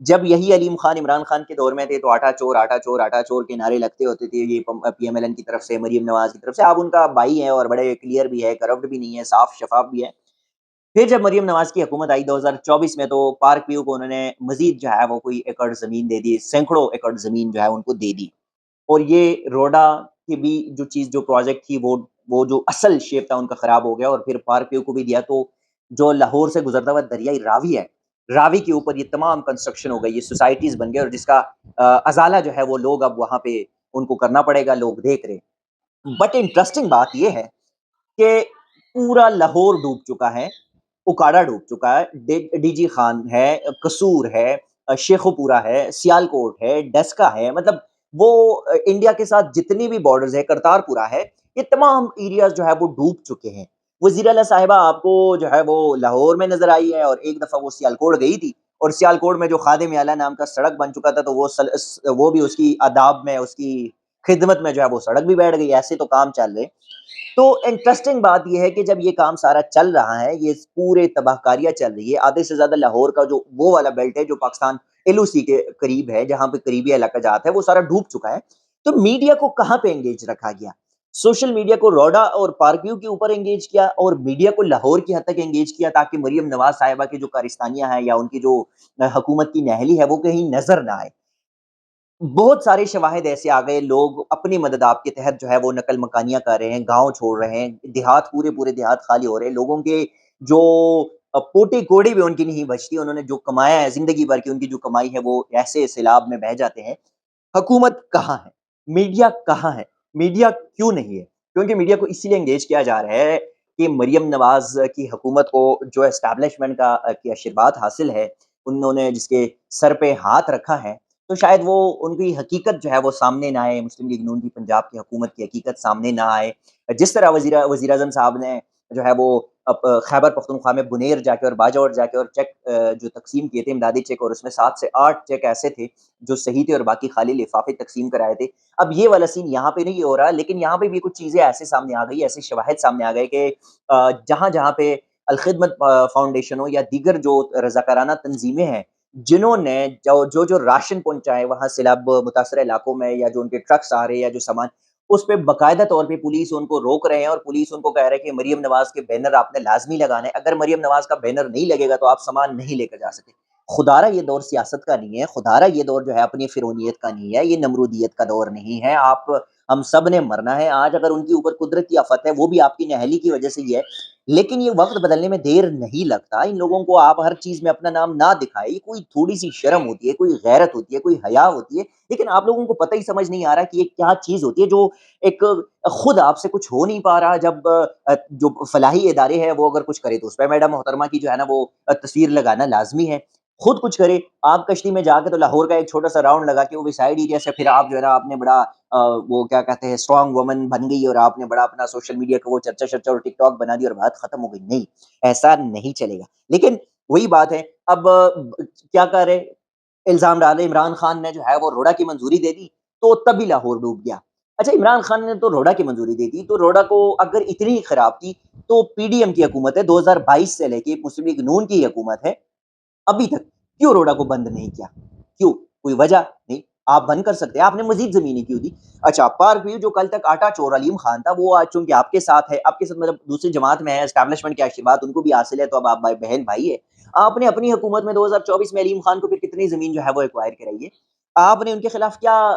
جب یہی علیم خان عمران خان کے دور میں تھے تو آٹا چور آٹا چور آٹا چور کے نعرے لگتے ہوتے تھے، یہ پی ایم ایل این کی طرف سے، مریم نواز کی طرف سے. آپ ان کا بھائی ہیں اور بڑے کلیئر بھی ہے، کرپٹ بھی نہیں ہے، صاف شفاف بھی ہے. پھر جب مریم نواز کی حکومت آئی 2024 میں، تو پارک ویو کو انہوں نے مزید جو ہے وہ کوئی ایکڑ زمین دے دی، سینکڑوں ایکڑ زمین جو ہے ان کو دے دی. اور یہ روڈا کی بھی جو چیز، جو پروجیکٹ تھی، وہ جو اصل شیپ تھا ان کا خراب ہو گیا. اور پھر پارک ویو کو بھی دیا، تو جو لاہور سے گزرتا ہوا دریائے راوی ہے، راوی کے اوپر یہ تمام کنسٹرکشن ہو گئی، یہ سوسائٹیز بن گئے، اور جس کا ازالہ جو ہے وہ لوگ اب وہاں پہ ان کو کرنا پڑے گا، لوگ دیکھ رہے. بٹ انٹرسٹنگ بات یہ ہے کہ پورا لاہور ڈوب چکا ہے، اکاڑا ڈوب چکا ہے، ڈی جی خان ہے، قصور ہے، شیخو پورا ہے، سیال کوٹ ہے، ڈسکا ہے، مطلب وہ انڈیا کے ساتھ جتنی بھی بارڈرز ہے، کرتار پورا ہے، یہ تمام ایریاز جو ہے وہ ڈوب چکے ہیں. وزیر اعلیٰ صاحبہ آپ کو جو ہے وہ لاہور میں نظر آئی ہے، اور ایک دفعہ وہ سیال کوٹ گئی تھی، اور سیال کوٹ میں جو خادم اعلیٰ نام کا سڑک بن چکا تھا، تو وہ بھی اس کی آداب میں، اس کی خدمت میں جو ہے وہ سڑک بھی بیٹھ گئی. ایسے تو کام چل رہے. تو انٹرسٹنگ بات یہ ہے کہ جب یہ کام سارا چل رہا ہے، یہ پورے تباہ کاریاں چل رہی ہے، آدھے سے زیادہ لاہور کا جو وہ والا بیلٹ ہے جو پاکستان ایل او سی کے قریب ہے، جہاں پہ قریبی علاقہ جات ہے، وہ سارا ڈوب چکا ہے. تو میڈیا کو کہاں پہ انگیج رکھا گیا؟ سوشل میڈیا کو روڈا اور پارکیو کے اوپر انگیج کیا، اور میڈیا کو لاہور کی حد تک انگیج کیا، تاکہ مریم نواز صاحبہ کی جو کارستانیاں ہیں یا ان کی جو حکومت کی نہلی ہے وہ کہیں نظر نہ آئے. بہت سارے شواہد ایسے آ گئے، لوگ اپنی مدد آپ کے تحت جو ہے وہ نقل مکانیاں کر رہے ہیں، گاؤں چھوڑ رہے ہیں، دیہات پورے پورے دیہات خالی ہو رہے ہیں، لوگوں کے جو پوٹی کوڑی بھی ان کی نہیں بچتی، انہوں نے جو کمایا ہے زندگی بھر کی، ان کی جو کمائی ہے وہ ایسے سیلاب میں بہہ جاتے ہیں. حکومت کہاں ہے؟ میڈیا کہاں ہے؟ میڈیا کیوں نہیں ہے؟ کیونکہ میڈیا کو اسی لیے انگیج کیا جا رہا ہے کہ مریم نواز کی حکومت کو جو اسٹیبلشمنٹ کا کی آشرواد حاصل ہے، انہوں نے جس کے سر پہ ہاتھ رکھا ہے، تو شاید وہ ان کی حقیقت جو ہے وہ سامنے نہ آئے، مسلم لیگ نون کی پنجاب کی حکومت کی حقیقت سامنے نہ آئے. جس طرح وزیر اعظم صاحب نے جو ہے وہ خیبر پختونخوا میں بنیر جا کے اور باجوڑ جا کے اور چیک جو تقسیم کیے تھے، امدادی چیک، اور اس میں 7 سے 8 چیک ایسے تھے جو صحیح تھے اور باقی خالی لفافے تقسیم کرائے تھے. اب یہ والا سین یہاں پہ نہیں ہو رہا، لیکن یہاں پہ بھی کچھ چیزیں ایسے سامنے آ گئی، ایسے شواہد سامنے آ گئے کہ جہاں جہاں پہ الخدمت فاؤنڈیشن ہو یا دیگر جو رضاکارانہ تنظیمیں ہیں، جنہوں نے جو راشن پہنچائے وہاں سیلاب متاثرہ علاقوں میں، یا جو ان کے ٹرکس آ رہے ہیں یا جو سامان، اس پہ باقاعدہ طور پہ پولیس ان کو روک رہے ہیں، اور پولیس ان کو کہہ رہے ہے کہ مریم نواز کے بینر آپ نے لازمی لگانا ہے، اگر مریم نواز کا بینر نہیں لگے گا تو آپ سامان نہیں لے کر جا سکتے. خدارہ یہ دور سیاست کا نہیں ہے، خدارہ یہ دور جو ہے اپنی فرونیت کا نہیں ہے، یہ نمرودیت کا دور نہیں ہے. ہم سب نے مرنا ہے. آج اگر ان کے اوپر قدرتی آفت ہے، وہ بھی آپ کی نہلی کی وجہ سے ہی ہے، لیکن یہ وقت بدلنے میں دیر نہیں لگتا. ان لوگوں کو آپ ہر چیز میں اپنا نام نہ دکھائے، یہ کوئی تھوڑی سی شرم ہوتی ہے، کوئی غیرت ہوتی ہے، کوئی حیا ہوتی ہے، لیکن آپ لوگوں کو پتہ ہی سمجھ نہیں آ رہا کہ یہ کیا چیز ہوتی ہے جو ایک خود آپ سے کچھ ہو نہیں پا رہا. جب جو فلاحی ادارے ہیں وہ اگر کچھ کرے تو اس پہ میڈم محترمہ کی جو ہے نا وہ تصویر لگانا لازمی ہے. خود کچھ کرے، آپ کشتی میں جا کے تو لاہور کا ایک چھوٹا سا راؤنڈ لگا کے وہ بھی سائڈ ایریا سے، پھر آپ جو ہے نا آپ نے بڑا وہ کیا کہتے ہیں اسٹرانگ وومن بن گئی، اور آپ نے بڑا اپنا سوشل میڈیا کو وہ چرچا شرچا اور ٹک ٹاک بنا دی اور بات ختم ہو گئی. نہیں، ایسا نہیں چلے گا. لیکن وہی بات ہے، اب کیا کر رہے، الزام ڈالے عمران خان نے جو ہے وہ روڑا کی منظوری دے دی تو تبھی لاہور ڈوب گیا. اچھا، عمران خان نے تو روڑا کی منظوری دے دی، تو روڑا کو اگر اتنی خراب تھی تو پی ڈی ایم کی حکومت ہے 2022 سے لے کے مسلم لیگ نون کی حکومت ہے، ابھی تک کیوں روڈا کو بند نہیں کیا؟ کیوں؟ کوئی وجہ نہیں. آپ بند کر سکتے ہیں، آپ نے مزید زمینیں کیوں دی؟ اچھا، پارک ویو جو کل تک آٹا چور علیم خان تھا، وہ آج چونکہ آپ کے ساتھ ہے، آپ کے ساتھ مطلب دوسری جماعت میں ہے، اسٹیبلشمنٹ کے آشرواد ان کو بھی حاصل ہے، تو اب آپ بہن بھائی ہے. آپ نے اپنی حکومت میں 2024 میں علیم خان کو پھر کتنی زمین جو ہے وہ ایکوائر کرائی ہے؟ آپ نے ان کے خلاف کیا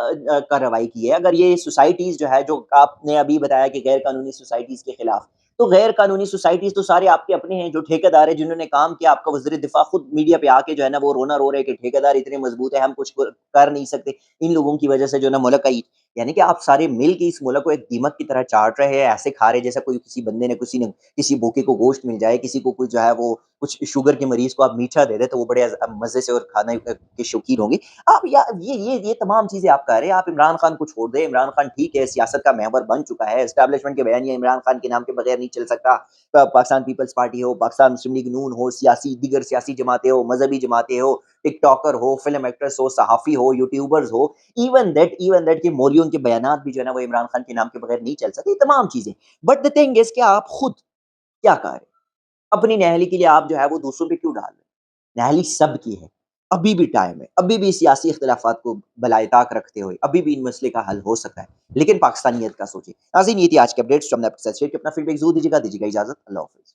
کارروائی کی ہے؟ اگر یہ سوسائٹیز جو ہے، جو آپ نے ابھی بتایا کہ غیر قانونی سوسائٹیز کے خلاف، تو غیر قانونی سوسائٹیز تو سارے آپ کے اپنے ہیں، جو ٹھیکیدار ہیں جنہوں نے کام کیا. آپ کا وزیر دفاع خود میڈیا پہ آ کے جو ہے نا وہ رونا رو رہے کہ ٹھیکیدار اتنے مضبوط ہیں، ہم کچھ کر نہیں سکتے، ان لوگوں کی وجہ سے جو ہے نا ملک آئی. یعنی کہ آپ سارے مل کے اس ملک کو ایک دیمک کی طرح چاٹ رہے ہیں، ایسے کھا رہے جیسا کوئی کسی بندے نے کسی بھوکے کو گوشت مل جائے، کسی کو کوئی جو ہے وہ کچھ شوگر کے مریض کو آپ میٹھا دے دے تو وہ بڑے مزے سے اور کھانے کے شوقین ہوں گے. آپ یہ تمام چیزیں آپ کہہ رہے ہیں. آپ عمران خان کو چھوڑ دیں، عمران خان ٹھیک ہے، سیاست کا محور بن چکا ہے، اسٹیبلشمنٹ کے بیان یہ عمران خان کے نام کے بغیر نہیں چل سکتا. پاکستان پیپلز پارٹی ہو، پاکستان مسلم لیگ نون ہو، دیگر سیاسی جماعتیں ہو، مذہبی جماعتیں ہو، ٹک ٹاکر ہو، فلم ایکٹرس ہو، صحافی ہو، یوٹیوبرز ہو، ایون دیٹ کہ مولیوں کے بیانات بھی جو ہے نا وہ عمران خان کے نام کے بغیر نہیں چل سکتے. یہ تمام چیزیں. بٹ دا تھنگ از کہ آپ خود کیا کہہ رہے ہیں؟ اپنی نہلی کے لیے آپ جو ہے وہ دوسروں پہ کیوں ڈال رہے ہیں؟ نہلی سب کی ہے. ابھی بھی ٹائم ہے، ابھی بھی سیاسی اختلافات کو بالائے طاق رکھتے ہوئے ابھی بھی ان مسئلے کا حل ہو سکتا ہے، لیکن پاکستانیت کا سوچیں۔ ناظرین یہ تھی آج کی اپڈیٹس جو ہم نے آپ کے ساتھ شیئر کی، اپنا فیڈ بیک ضرور دیجیے گا اجازت، اللہ حافظ۔